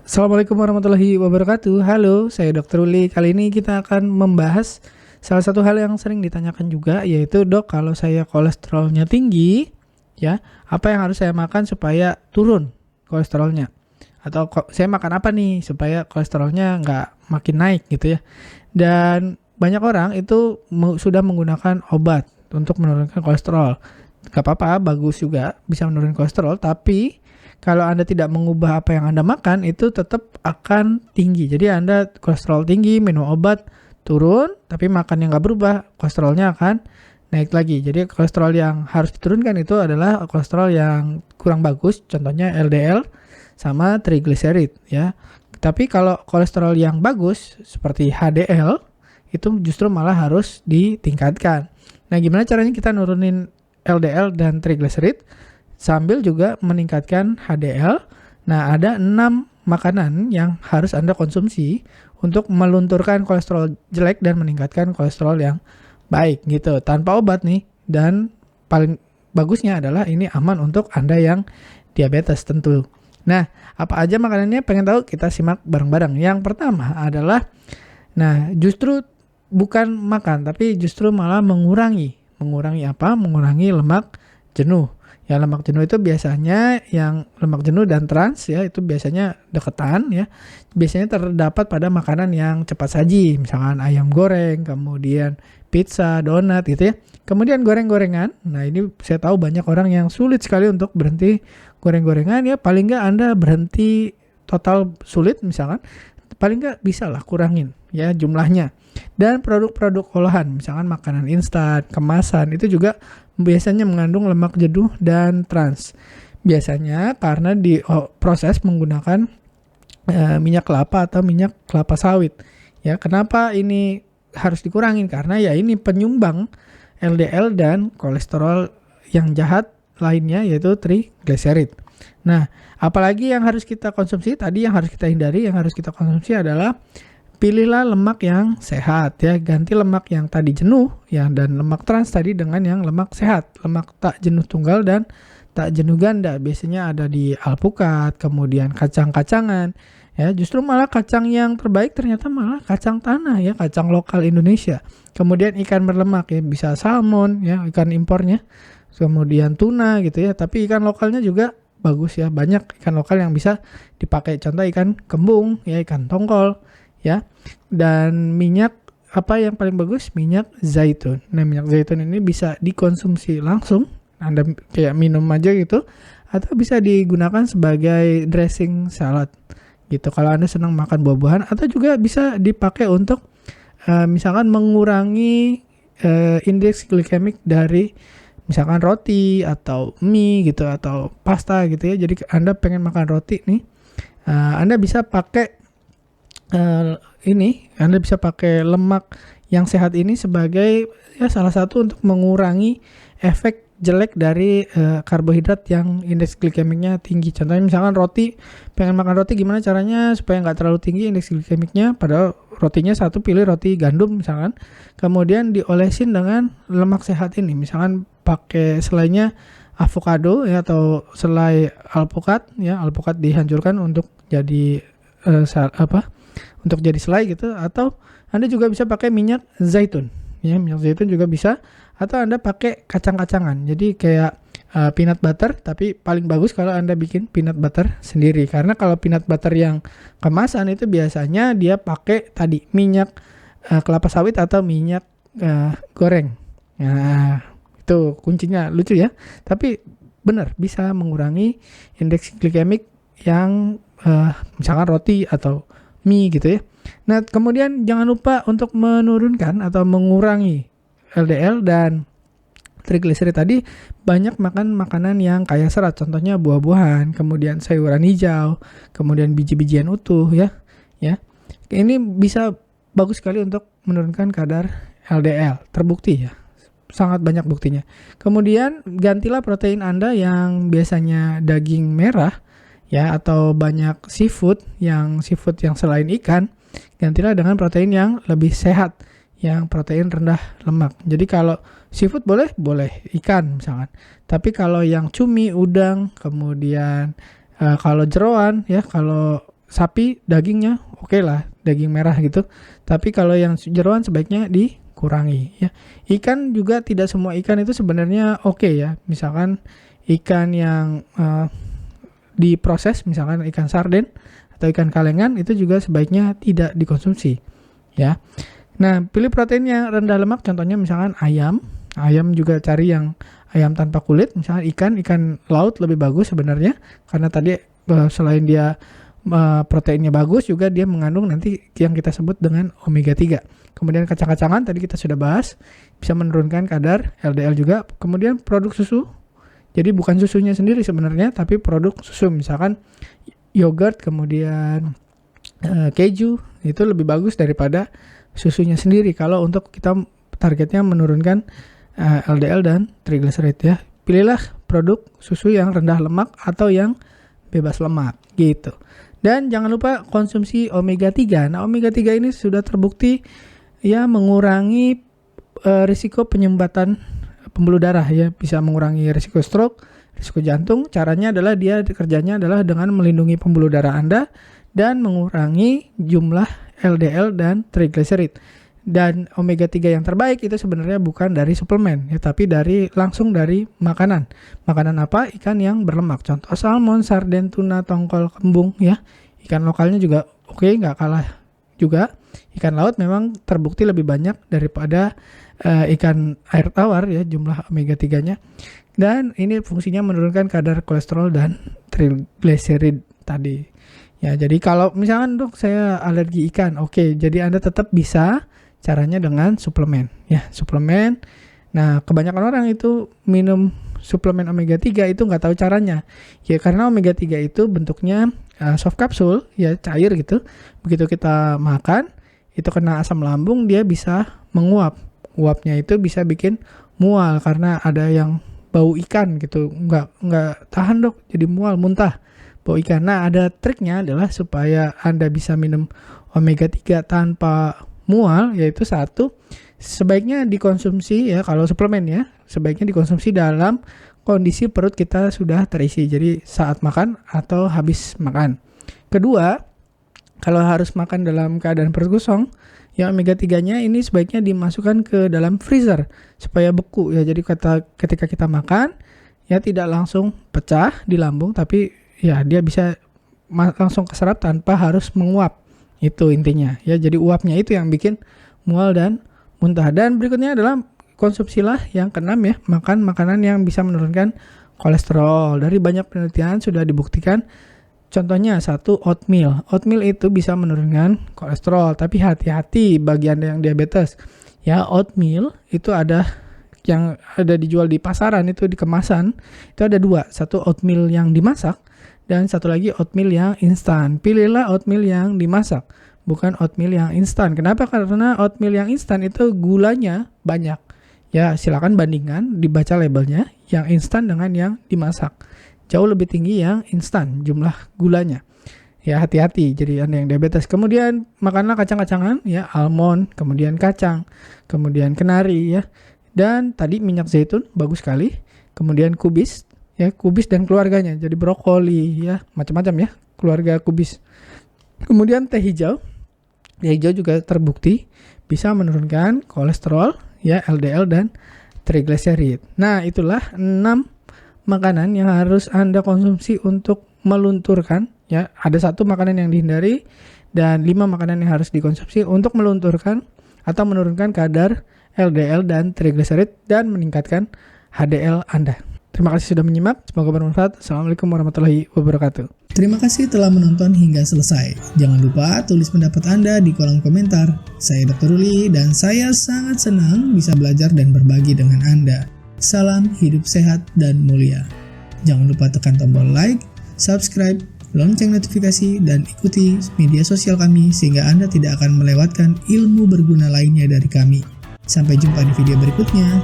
Assalamualaikum warahmatullahi wabarakatuh. Halo, saya Dr. Uli. Kali ini kita akan membahas salah satu hal yang sering ditanyakan juga, yaitu dok, kalau saya kolesterolnya tinggi, ya, apa yang harus saya makan supaya turun kolesterolnya? Atau saya makan apa nih supaya kolesterolnya nggak makin naik gitu ya? Dan banyak orang itu sudah menggunakan obat untuk menurunkan kolesterol. Gak apa-apa, bagus juga bisa menurunkan kolesterol, tapi kalau Anda tidak mengubah apa yang Anda makan, itu tetap akan tinggi. Jadi Anda kolesterol tinggi, minum obat, turun, tapi makan yang nggak berubah, kolesterolnya akan naik lagi. Jadi kolesterol yang harus diturunkan itu adalah kolesterol yang kurang bagus, contohnya LDL sama trigliserid ya. Tapi kalau kolesterol yang bagus, seperti HDL, itu justru malah harus ditingkatkan. Nah, gimana caranya kita nurunin LDL dan trigliserid sambil juga meningkatkan HDL? Nah, ada 6 makanan yang harus Anda konsumsi untuk melunturkan kolesterol jelek dan meningkatkan kolesterol yang baik gitu, tanpa obat nih. Dan paling bagusnya adalah ini aman untuk Anda yang diabetes tentu. Nah, apa aja makanannya? Pengen tahu? Kita simak bareng-bareng. Yang pertama adalah, nah justru bukan makan, tapi justru malah mengurangi. Mengurangi apa? Mengurangi lemak jenuh. Ya, lemak jenuh itu biasanya yang lemak jenuh dan trans ya, itu biasanya deketan ya. Biasanya terdapat pada makanan yang cepat saji, misalkan ayam goreng, kemudian pizza, donat gitu ya. Kemudian goreng-gorengan. Nah, ini saya tahu banyak orang yang sulit sekali untuk berhenti goreng-gorengan ya. Paling nggak Anda berhenti total sulit misalkan, paling nggak bisa lah kurangin ya jumlahnya. Dan produk-produk olahan, misalkan makanan instan, kemasan, itu juga biasanya mengandung lemak jenuh dan trans. Biasanya karena diproses menggunakan minyak kelapa atau minyak kelapa sawit. Ya, kenapa ini harus dikurangin? Karena ya ini penyumbang LDL dan kolesterol yang jahat lainnya, yaitu trigliserid. Nah, apalagi yang harus kita konsumsi? Tadi yang harus kita hindari, yang harus kita konsumsi adalah pilihlah lemak yang sehat ya, ganti lemak yang tadi jenuh ya dan lemak trans tadi dengan yang lemak sehat, lemak tak jenuh tunggal dan tak jenuh ganda. Biasanya ada di alpukat, kemudian kacang-kacangan ya. Justru malah kacang yang terbaik ternyata malah kacang tanah ya, kacang lokal Indonesia. Kemudian ikan berlemak ya, bisa salmon ya, ikan impornya. Kemudian tuna gitu ya, tapi ikan lokalnya juga bagus ya, banyak ikan lokal yang bisa dipakai. Contoh ikan kembung ya, ikan tongkol ya. Dan minyak apa yang paling bagus? Minyak zaitun. Nah, minyak zaitun ini bisa dikonsumsi langsung, Anda kayak minum aja gitu, atau bisa digunakan sebagai dressing salad gitu kalau Anda senang makan buah-buahan, atau juga bisa dipakai untuk misalkan mengurangi indeks glikemik dari misalkan roti atau mie gitu atau pasta gitu ya. Jadi Anda pengen makan roti nih, Anda bisa pakai Anda bisa pakai lemak yang sehat ini sebagai ya salah satu untuk mengurangi efek jelek dari karbohidrat yang indeks glikemiknya tinggi. Contohnya misalkan roti, pengen makan roti, gimana caranya supaya nggak terlalu tinggi indeks glikemiknya? Padahal rotinya satu, pilih roti gandum misalkan, kemudian diolesin dengan lemak sehat ini, misalkan pakai selainya avocado ya, atau selai alpukat ya. Alpukat dihancurkan untuk jadi untuk jadi selai gitu, atau Anda juga bisa pakai minyak zaitun ya, minyak zaitun juga bisa, atau Anda pakai kacang-kacangan. Jadi kayak peanut butter, tapi paling bagus kalau Anda bikin peanut butter sendiri, karena kalau peanut butter yang kemasan itu biasanya dia pakai tadi minyak kelapa sawit atau minyak goreng. Nah, itu kuncinya, lucu ya, tapi benar bisa mengurangi indeks glikemik yang misalkan roti atau mie gitu ya. Nah, kemudian jangan lupa untuk menurunkan atau mengurangi LDL dan trigliserid tadi. Banyak makan makanan yang kaya serat, contohnya buah-buahan, kemudian sayuran hijau, kemudian biji-bijian utuh ya. Ini bisa bagus sekali untuk menurunkan kadar LDL, terbukti ya. Sangat banyak buktinya. Kemudian gantilah protein Anda yang biasanya daging merah ya, atau banyak seafood yang selain ikan, gantilah dengan protein yang lebih sehat, yang protein rendah lemak. Jadi kalau seafood boleh ikan misalkan. Tapi kalau yang cumi, udang, kemudian kalau jeroan ya, kalau sapi dagingnya oke lah, daging merah gitu. Tapi kalau yang jeroan sebaiknya dikurangi ya. Ikan juga tidak semua ikan itu sebenarnya oke ya. Misalkan ikan yang diproses, misalkan ikan sarden atau ikan kalengan, itu juga sebaiknya tidak dikonsumsi ya. Nah, pilih protein yang rendah lemak, contohnya misalkan ayam juga cari yang ayam tanpa kulit, misalkan ikan laut lebih bagus sebenarnya, karena tadi selain dia proteinnya bagus, juga dia mengandung nanti yang kita sebut dengan omega 3. Kemudian kacang-kacangan tadi kita sudah bahas, bisa menurunkan kadar LDL juga. Kemudian produk susu, jadi bukan susunya sendiri sebenarnya, tapi produk susu, misalkan yogurt, kemudian keju, itu lebih bagus daripada susunya sendiri kalau untuk kita targetnya menurunkan LDL dan triglyceride ya. Pilihlah produk susu yang rendah lemak atau yang bebas lemak gitu. Dan jangan lupa konsumsi omega 3. Nah, omega 3 ini sudah terbukti ya mengurangi risiko penyumbatan pembuluh darah ya, bisa mengurangi risiko stroke, risiko jantung. Caranya adalah kerjanya adalah dengan melindungi pembuluh darah Anda dan mengurangi jumlah LDL dan triglyceride. Dan omega 3 yang terbaik itu sebenarnya bukan dari suplemen ya, tapi langsung dari makanan. Makanan apa? Ikan yang berlemak. Contoh salmon, sarden, tuna, tongkol, kembung ya. Ikan lokalnya juga oke, nggak kalah juga. Ikan laut memang terbukti lebih banyak daripada ikan air tawar ya jumlah omega 3-nya. Dan ini fungsinya menurunkan kadar kolesterol dan triglyceride tadi. Ya, jadi kalau misalkan dok saya alergi ikan, oke, jadi Anda tetap bisa caranya dengan suplemen ya, suplemen. Nah, kebanyakan orang itu minum suplemen omega 3 itu nggak tahu caranya. Ya karena omega 3 itu bentuknya soft capsule ya, cair gitu. Begitu kita makan, itu kena asam lambung, dia bisa menguap. Uapnya itu bisa bikin mual karena ada yang bau ikan gitu. Nggak tahan dok, jadi mual, muntah bau ikan. Nah, ada triknya adalah supaya Anda bisa minum omega 3 tanpa mual, yaitu satu, sebaiknya dikonsumsi ya, kalau suplemen ya, sebaiknya dikonsumsi dalam kondisi perut kita sudah terisi, jadi saat makan atau habis makan. Kedua, kalau harus makan dalam keadaan perut kosong, ya omega 3-nya ini sebaiknya dimasukkan ke dalam freezer supaya beku ya, jadi ketika kita makan ya tidak langsung pecah di lambung, tapi ya dia bisa langsung keserap tanpa harus menguap. Itu intinya ya, jadi uapnya itu yang bikin mual dan muntah. Dan berikutnya adalah konsumsilah yang keenam ya, makan makanan yang bisa menurunkan kolesterol. Dari banyak penelitian sudah dibuktikan, contohnya satu, oatmeal itu bisa menurunkan kolesterol, tapi hati-hati bagi Anda yang diabetes ya. Oatmeal itu ada yang ada dijual di pasaran, itu di kemasan itu ada dua, satu oatmeal yang dimasak dan satu lagi oatmeal yang instan. Pilihlah oatmeal yang dimasak, bukan oatmeal yang instan. Kenapa? Karena oatmeal yang instan itu gulanya banyak. Ya, silakan bandingkan, dibaca labelnya, yang instan dengan yang dimasak. Jauh lebih tinggi yang instan jumlah gulanya. Ya, hati-hati jadi Anda yang diabetes. Kemudian makanlah kacang-kacangan ya, almond, kemudian kacang, kemudian kenari ya. Dan tadi minyak zaitun bagus sekali. Kemudian kubis ya, kubis dan keluarganya, jadi brokoli ya, macam-macam ya keluarga kubis. Kemudian teh hijau juga terbukti bisa menurunkan kolesterol ya, LDL dan triglyceride. Nah, itulah 6 makanan yang harus Anda konsumsi untuk melunturkan ya. Ada 1 makanan yang dihindari dan 5 makanan yang harus dikonsumsi untuk melunturkan atau menurunkan kadar LDL dan triglyceride dan meningkatkan HDL Anda. Terima kasih sudah menyimak, semoga bermanfaat. Assalamualaikum warahmatullahi wabarakatuh. Terima kasih telah menonton hingga selesai. Jangan lupa tulis pendapat Anda di kolom komentar. Saya Dr. Ruli dan saya sangat senang bisa belajar dan berbagi dengan Anda. Salam hidup sehat dan mulia. Jangan lupa tekan tombol like, subscribe, lonceng notifikasi, dan ikuti media sosial kami sehingga Anda tidak akan melewatkan ilmu berguna lainnya dari kami. Sampai jumpa di video berikutnya.